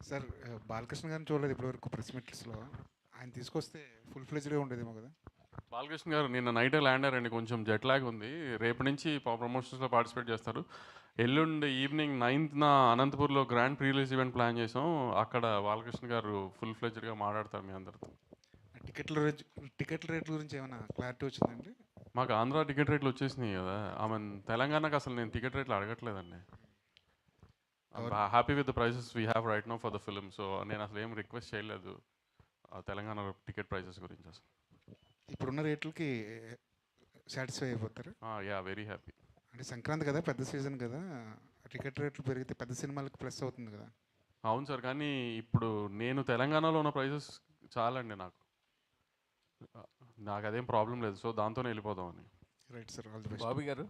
Sir Balakrishna గారిని చూడలేదు ఇప్పటివరకు ప్రెస్ మీట్స్లో. ఆయన తీసుకొస్తే ఫుల్ ఫ్లెజ్డ్గా ఉండేదేమో కదా. బాలకృష్ణ గారు నిన్న నైటే ల్యాండ్ అయ్యారండి. కొంచెం జెట్ లాగ్ ఉంది. రేపు నుంచి ప్రమోషన్స్లో పార్టిసిపేట్ చేస్తారు. ఎల్లుండి ఈవినింగ్ 9th అనంతపూర్లో grand pre release event plan చేసాం. అక్కడ బాలకృష్ణ గారు ఫుల్ ఫ్లెజ్డ్గా మాట్లాడతారు మీ అందరితో. టికెట్ల రేట్ల గురించి ఏమైనా క్లారిటీ వచ్చిందండి? మాకు ఆంధ్ర టికెట్ రేట్లు వచ్చేసినాయి కదా. తెలంగాణకు అసలు నేను టికెట్ రేట్లు అడగట్లేదండి. Happy with the prices we have right now for the film. So నేను అసలు ఏం రిక్వెస్ట్ చేయలేదు తెలంగాణ టికెట్ ప్రైసెస్ గురించి అసలు. ఇప్పుడున్న రేట్లకి సాటిస్ఫై అయిపోతారు? Yeah, very happy. అంటే సంక్రాంతి కదా, పెద్ద సీజన్ కదా, టికెట్ రేట్లు పెరిగితే పెద్ద సినిమాలకు ప్లస్ అవుతుంది కదా. అవును సార్, కానీ ఇప్పుడు నేను తెలంగాణలో ఉన్న ప్రైసెస్ చాలండి నాకు. నాకు అదేం ప్రాబ్లం లేదు. సో దాంతోనే వెళ్ళిపోదామని. Right sir, all the best. Bobby గారు